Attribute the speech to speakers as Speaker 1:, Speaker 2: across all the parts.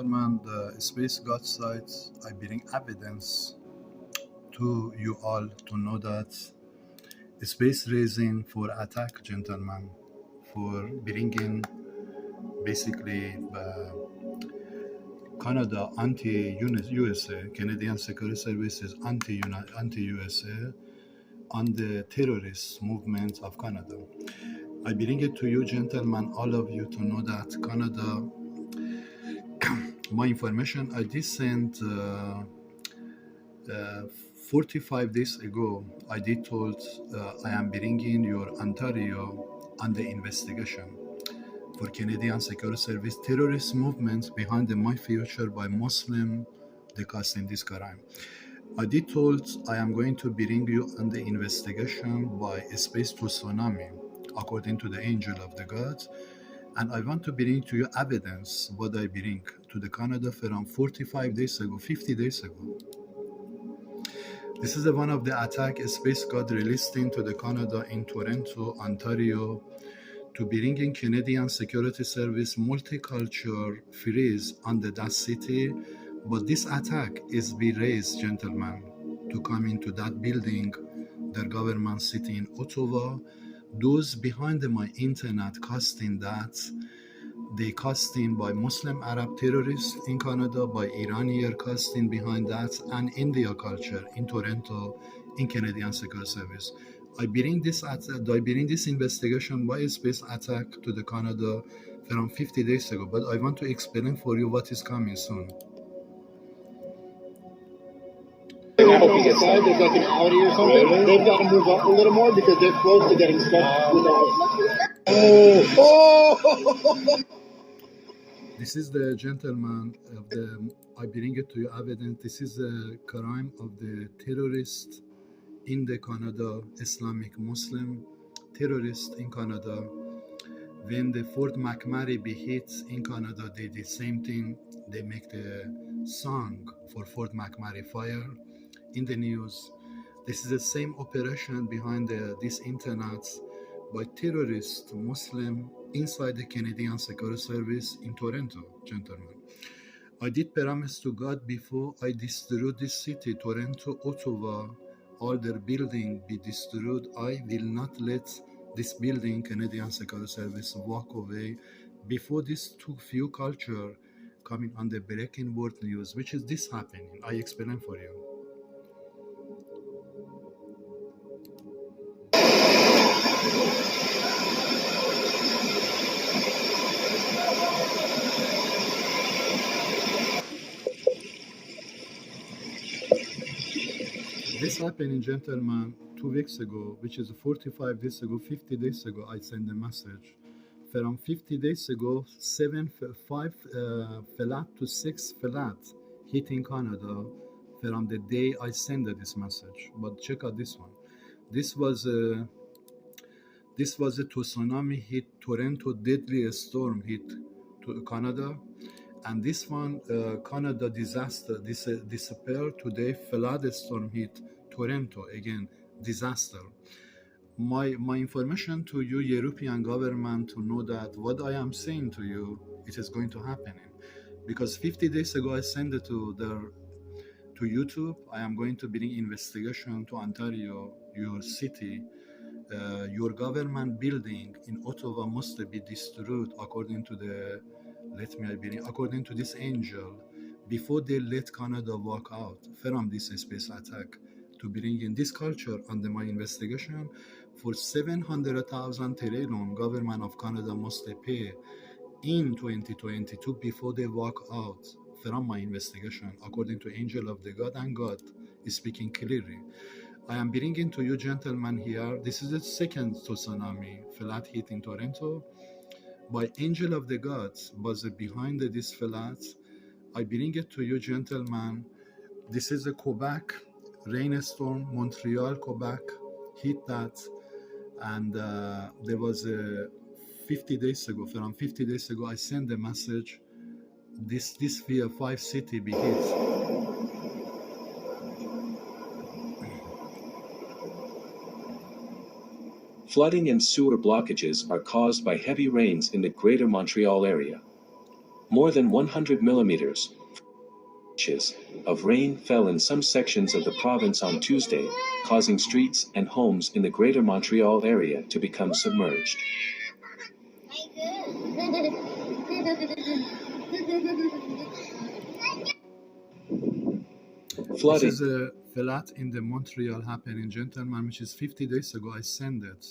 Speaker 1: gentlemen, the Space God site, I bring evidence to you all to know that space raising for attack, gentlemen, for bringing basically Canada anti-USA, Canadian Security Services anti-USA, on the terrorist movement of Canada. I bring it to you, gentlemen, all of you, to know that Canada, my information, I did send 45 days ago, I did told I am bringing your Ontario under investigation for Canadian Security Service terrorist movement behind the My Future by Muslim discussing this crime. I did told I am going to bring you under investigation by Space to Tsunami, according to the angel of the God. And I want to bring to you evidence what I bring to the Canada from 45 days ago, 50 days ago. This is one of the attack Space God released into the Canada in Toronto, Ontario, to bring in Canadian Security Service multicultural freeze under that city. But this attack is be raised, gentlemen, to come into that building, their government city in Ottawa. Those behind my internet casting that, they casting by Muslim Arab terrorists in Canada, by Iranian casting behind that, and India culture in Toronto in Canadian Security Service. I bring this investigation by space attack to the Canada from 50 days ago, but I want to explain for you what is coming soon.
Speaker 2: I hope he gets that. There's like an Audi or something. They've got to move up a little more because they're close to getting stuck with us. Oh!
Speaker 1: This is the gentleman of the, I bring it to you evidence. This is a crime of the terrorist in the Canada, Islamic Muslim terrorist in Canada. When the Fort McMurray be hit in Canada, they did same thing. They make the song for Fort McMurray fire in the news. This is the same operation behind this internet by terrorist Muslim inside the Canadian Security Service in Toronto, gentlemen. I did promise to God before I destroy this city, Toronto, Ottawa, all their building be destroyed. I will not let this building, Canadian Security Service, walk away before this two few culture coming on the breaking world news, which is this happening. I explain for you. This happened, gentlemen, 2 weeks ago, which is 45 days ago, 50 days ago, I sent a message. From 50 days ago, 5 flat to 6 flat hitting Canada from the day I sent this message. But check out this one. This was a tsunami hit Toronto, deadly storm hit to Canada. And this one, Canada disaster, disappeared today, flood storm hit Toronto, again, disaster. My information to you, European government, to know that what I am saying to you, it is going to happen. Because 50 days ago, I sent it to YouTube. I am going to bring investigation to Ontario, your city. Your government building in Ottawa must be destroyed according to according to this angel, before they let Canada walk out from this space attack, to bring in this culture under my investigation. For 700,000 trillion, government of Canada must pay in 2022 before they walk out from my investigation, according to angel of the God, and God is speaking clearly. I am bringing to you, gentlemen, here, this is the second tsunami flat hit in Toronto. By angel of the gods was behind this flat. I bring it to you, gentlemen. This is a Quebec rainstorm, Montreal, Quebec hit that, and there was 50 days ago. From 50 days ago, I sent a message. This 5 city be hit.
Speaker 3: Flooding and sewer blockages are caused by heavy rains in the Greater Montreal area. More than 100 millimeters of rain fell in some sections of the province on Tuesday, causing streets and homes in the Greater Montreal area to become submerged.
Speaker 1: This is a flat in the Montreal happening, gentlemen, which is 50 days ago. I sent it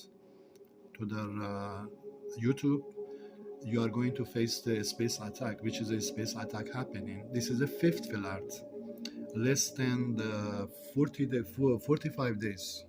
Speaker 1: to their YouTube. You are going to face the space attack, which is a space attack happening. This is a fifth flat, less than the 45 days.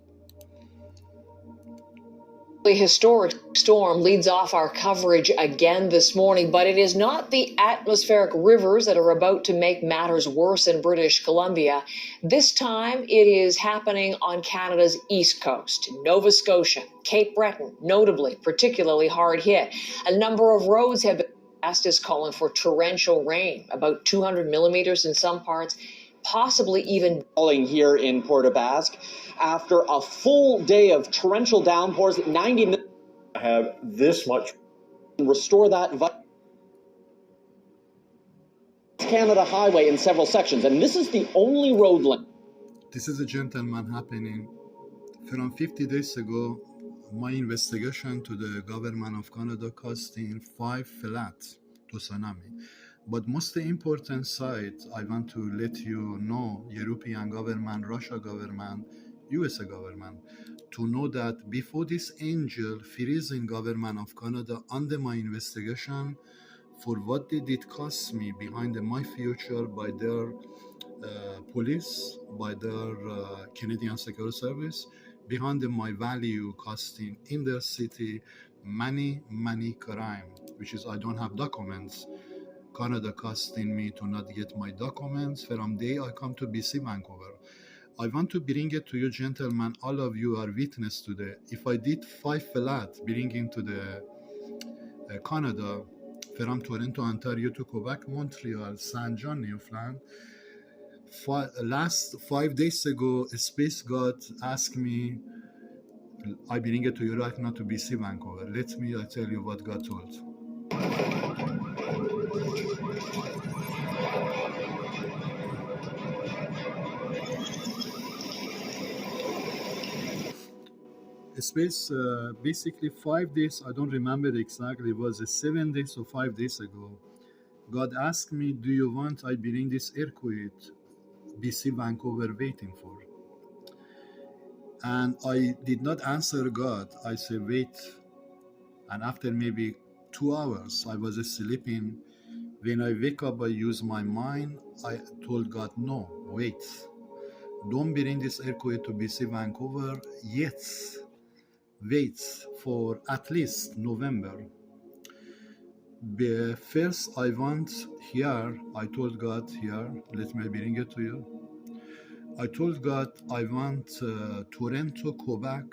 Speaker 4: The historic storm leads off our coverage again this morning, but it is not the atmospheric rivers that are about to make matters worse in British Columbia. This time it is happening on Canada's east coast, Nova Scotia, Cape Breton, notably particularly hard hit. A number of roads have been is calling for torrential rain, about 200 millimeters in some parts, possibly even
Speaker 5: falling here in Port aux Basques. After a full day of torrential downpours, 90 minutes
Speaker 6: have this much.
Speaker 5: Restore that Canada Highway in several sections, and this is the only road length.
Speaker 1: This is a gentleman happening. From 50 days ago, my investigation to the government of Canada costing 5 flat to tsunami. But most important side, I want to let you know, European government, Russia government, USA government, to know that before this angel freezing government of Canada under my investigation for what did it cost me behind my future by their police, by their Canadian Security Service, behind my value costing in their city many crime, which is I don't have documents. Canada costing me to not get my documents from day I come to BC Vancouver. I want to bring it to you, gentlemen. All of you are witness today. If I did 5 flat bringing to the Canada from Toronto, Ontario to Quebec, Montreal, Saint John, Newfoundland. Last 5 days ago, a space god asked me, I bring it to you right now to BC Vancouver. Let me tell you what God told. Space, basically 5 days, I don't remember exactly, it was 7 days or 5 days ago. God asked me, do you want I bring this earthquake BC Vancouver waiting for? And I did not answer God. I said, wait. And after maybe 2 hours, I was sleeping. When I wake up, I use my mind. I told God, no, wait. Don't bring this earthquake to BC Vancouver yet. Wait for at least November. First, I want here, I told God here, let me bring it to you. I told God I want Toronto, Quebec,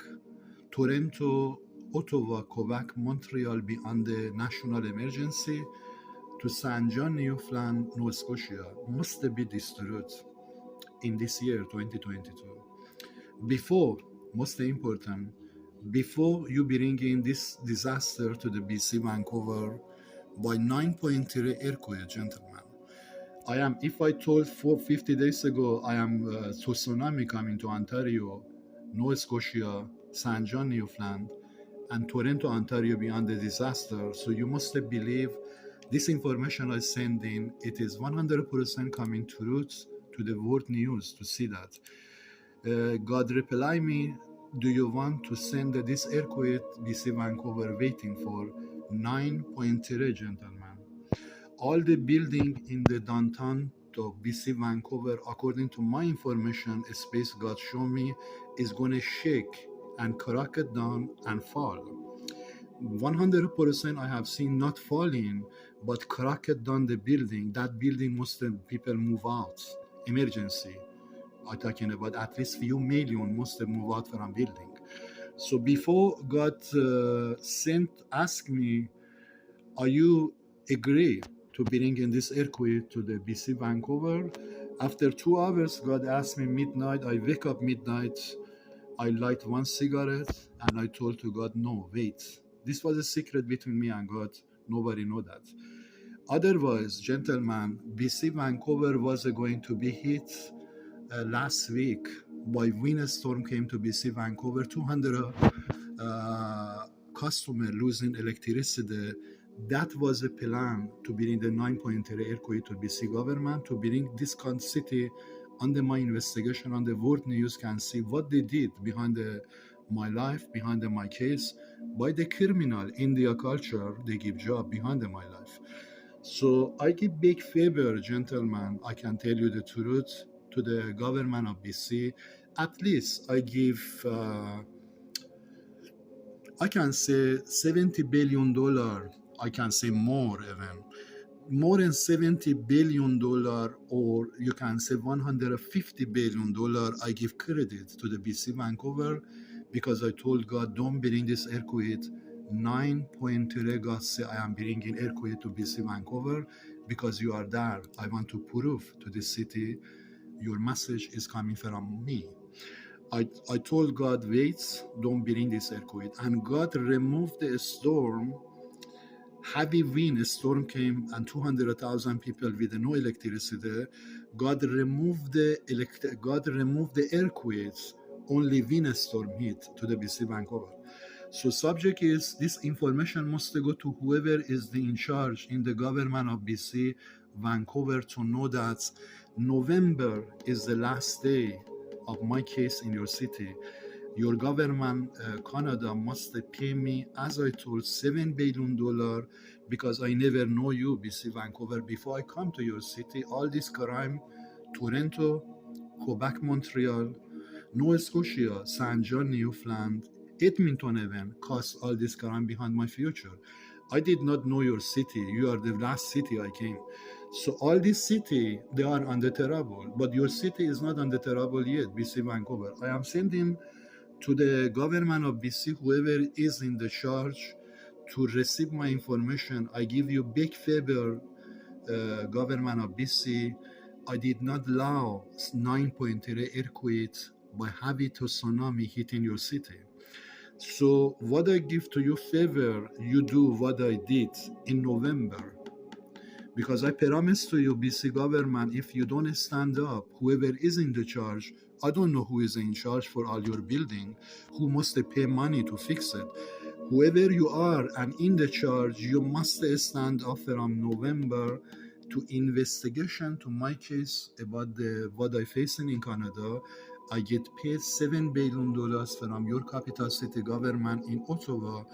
Speaker 1: Toronto, Ottawa, Quebec, Montreal be under national emergency. To Saint John, Newfoundland, Nova Scotia must be destroyed in this year, 2022. Before, most important, before you bring in this disaster to the BC Vancouver by 9.3 earthquake, gentlemen. If I told 50 days ago, I am to tsunami coming to Ontario, Nova Scotia, Saint John, Newfoundland, and Toronto, Ontario beyond the disaster, so you must believe this information I send in, it is 100% coming truth to the world news to see that. God reply me, do you want to send this earthquake BC Vancouver waiting for 9.3, gentlemen. All the building in the downtown of BC Vancouver, according to my information, space God show me, is going to shake and crack it down and fall. 100% I have seen not falling, but crack it down the building. That building most of people move out. Emergency. I'm talking about at least few million must move out from building. So before God asked me, are you agree to bring in this earthquake to the BC Vancouver? After 2 hours, God asked me midnight. I wake up midnight. I light 1 cigarette and I told to God, no, wait. This was a secret between me and God. Nobody know that. Otherwise, gentlemen, BC Vancouver was going to be hit last week by windstorm came to BC Vancouver, 200 customer losing electricity. That was a plan to bring the 9.3 earthquake to BC government, to bring this city. Under my investigation on the World News can see what they did behind my life, behind my case. By the criminal India culture, they give job behind my life. So I give big favor, gentlemen, I can tell you the truth, to the government of BC. At least I give, I can say $70 billion, I can say more even. More than $70 billion, or you can say $150 billion, I give credit to the BC Vancouver, because I told God, don't bring this earthquake. 9.3 God say I am bringing earthquake to BC Vancouver because you are there. I want to prove to the city your message is coming from me. I told God, wait, don't bring this earthquake. And God removed the storm. Heavy wind storm came and 200,000 people with no electricity. God removed the earthquakes. Only wind storm hit to the BC Vancouver. So subject is, this information must go to whoever is in charge in the government of BC Vancouver to know that November is the last day of my case in your city. Your government, Canada, must pay me, as I told, $7 billion, because I never know you, BC Vancouver. Before I come to your city, all this crime, Toronto, Quebec, Montreal, Nova Scotia, Saint John, Newfoundland, Edmonton even, caused all this crime behind my future. I did not know your city. You are the last city I came. So all this city, they are under trouble. But your city is not under trouble yet, BC Vancouver. I am sending to the government of BC, whoever is in the charge, to receive my information. I give you big favor, government of BC. I did not allow 9.3 earthquake by heavy tsunami hitting your city. So what I give to you favor, you do what I did in November. Because I promise to you, BC government, if you don't stand up, whoever is in the charge, I don't know who is in charge for all your building, who must pay money to fix it. Whoever you are and in the charge, you must stand up from November to investigation to my case about what I facing in Canada. I get paid $7 billion from your capital city government in Ottawa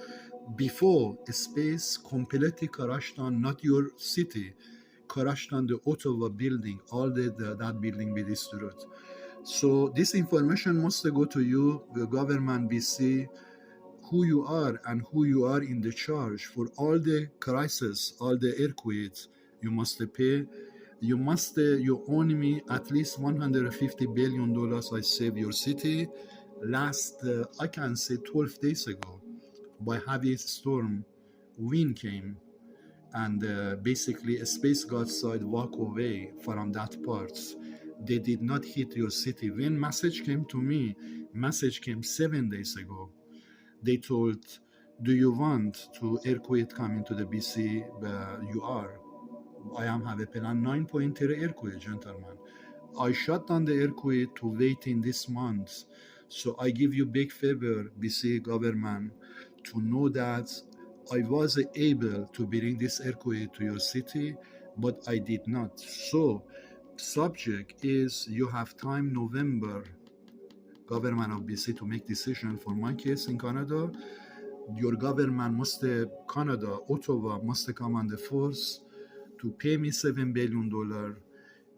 Speaker 1: before space completely crashed on, not your city, crashed on the Ottawa building, all that building be destroyed. So this information must go to you, the government BC, who you are and who you are in the charge for all the crisis, all the earthquakes. You must pay. You own me at least $150 billion. I saved your city. Last, I can say 12 days ago, by heavy storm, wind came, and basically a space god side walk away from that parts. They did not hit your city. When message came to me, message came 7 days ago. They told, do you want to earthquake coming to the BC? You are. I am have a plan 9.3 earthquake, gentlemen. I shut down the earthquake to wait in this month. So I give you big favor, BC government, to know that I was able to bring this earthquake to your city, but I did not. So subject is, you have time November, government of BC, to make decision for my case in Canada. Your government must, Canada, Ottawa must come on the force to pay me $7 billion,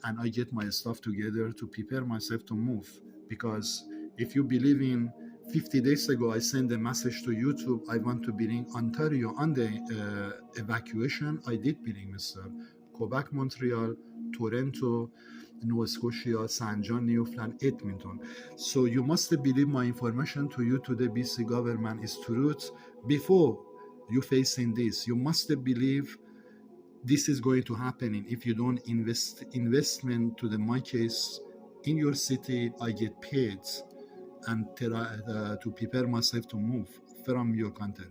Speaker 1: and I get my stuff together to prepare myself to move. Because if you believe in 50 days ago, I sent a message to YouTube, I want to bring Ontario on the evacuation. I did bring Mr. Quebec, Montreal, Toronto, Nova Scotia, Saint John, Newfoundland, Edmonton. So you must believe my information to you, to the BC government, is truth. Before you facing this, you must believe this is going to happen. If you don't investment to my case in your city, I get paid and to prepare myself to move from your country.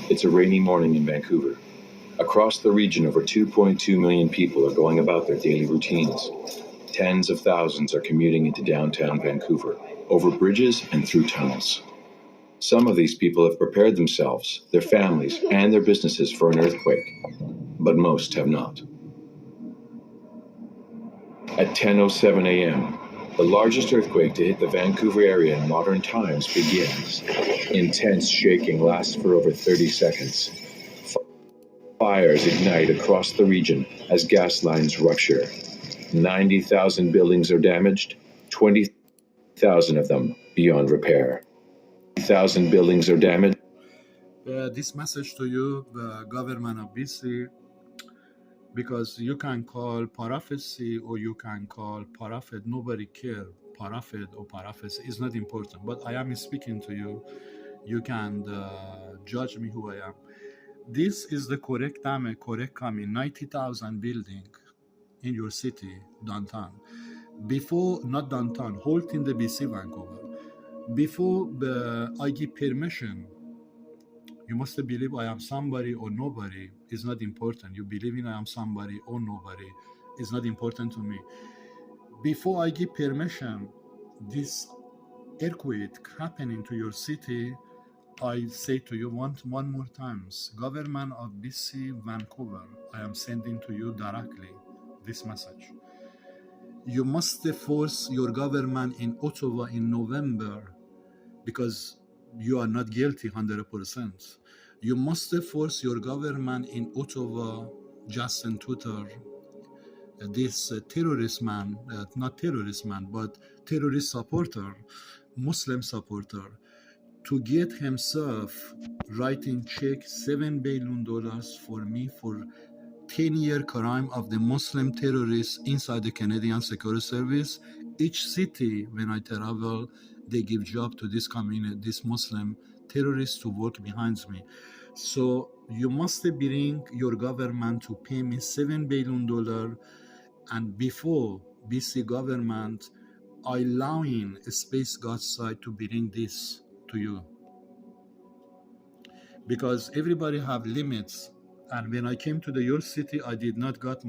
Speaker 3: It's a rainy morning in Vancouver. Across the region, over 2.2 million people are going about their daily routines. Tens of thousands are commuting into downtown Vancouver, over bridges and through tunnels. Some of these people have prepared themselves, their families, and their businesses for an earthquake, but most have not. At 10:07 a.m., the largest earthquake to hit the Vancouver area in modern times begins. Intense shaking lasts for over 30 seconds. Fires ignite across the region as gas lines rupture. 90,000 buildings are damaged, 20,000 of them beyond repair. 1,000 buildings are damaged.
Speaker 1: This message to you, the government of BC, because you can call paraphrasy or you can call paraphrase, nobody care, paraphrase or paraphrase is not important, but I am speaking to you. You can judge me who I am. This is the correct time, correct coming, 90,000 building in your city, downtown. Before, not downtown, hold in the BC, Vancouver. Before I give permission, you must believe I am somebody or nobody is not important. You believe in I am somebody or nobody is not important to me. Before I give permission, this earthquake happening to your city, I say to you one more times, government of BC, Vancouver, I am sending to you directly this message. You must force your government in Ottawa in November, because you are not guilty 100%. You must force your government in Ottawa, Justin Trudeau, this terrorist man, not terrorist man, but terrorist supporter, Muslim supporter, to get himself writing check $7 billion for me for 10-year crime of the Muslim terrorists inside the Canadian Security Service. Each city, when I travel, they give job to this community, this Muslim terrorists to work behind me. So you must bring your government to pay me $7 billion, and before BC government allowing Space God side to bring this to you. Because everybody have limits, and when I came to your city, I did not got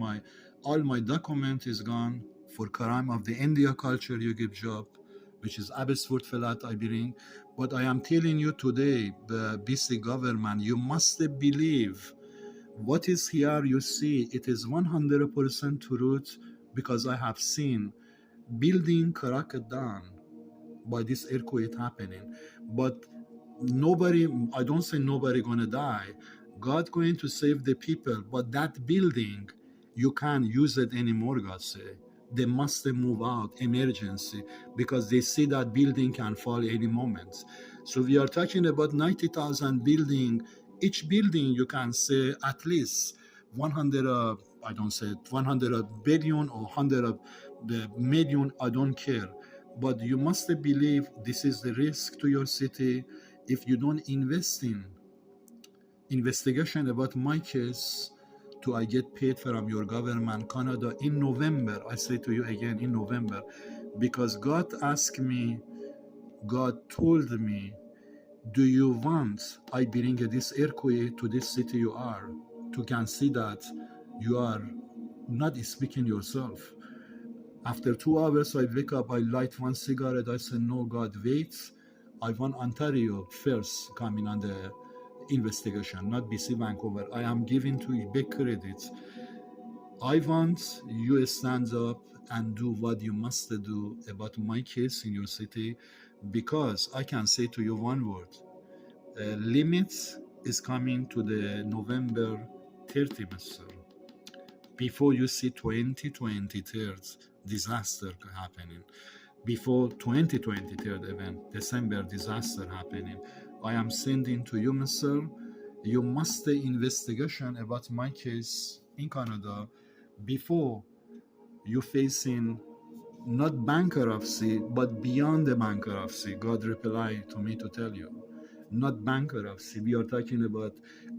Speaker 1: all my document is gone for crime of the India culture. You give job, which is Abbotsford Flat I bring. But I am telling you today, the BC government, you must believe what is here. You see, it is 100% truth, because I have seen building cracked down by this earthquake happening. But nobody, I don't say nobody gonna die. God going to save the people, but that building, you can't use it anymore, God say. They must move out, emergency, because they see that building can fall any moment. So we are talking about 90,000 building. Each building, you can say at least 100, I don't say 100 billion or 100 million, I don't care. But you must believe this is the risk to your city. If you don't invest in investigation about my case, I get paid from your government, Canada, in November. I say to you again, in November, because God asked me, God told me, do you want I bring this earthquake to this city you are, to can see that you are not speaking yourself. After 2 hours, I wake up, I light one cigarette, I say, no, God, wait. I want Ontario first coming on the investigation, not BC Vancouver. I am giving to you big credit. I want you stand up and do what you must do about my case in your city, because I can say to you one word. Limits is coming to the November 30, Mr. Before you see 2023 disaster happening, before 2023 event, December disaster happening, I am sending to you, Mr. You must investigation about my case in Canada before you facing not bankruptcy, but beyond the bankruptcy. God replied to me to tell you, not bankruptcy. We are talking about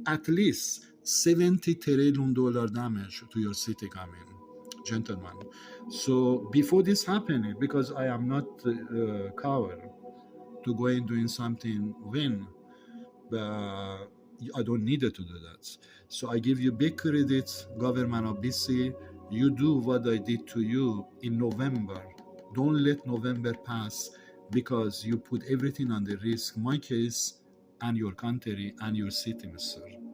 Speaker 1: at least $70 trillion damage to your city coming, gentlemen. So before this happening, because I am not a coward to go and doing something when I don't need to do that. So I give you big credit, government of BC. You do what I did to you in November. Don't let November pass because you put everything on the risk, my case and your country and your city, Mr.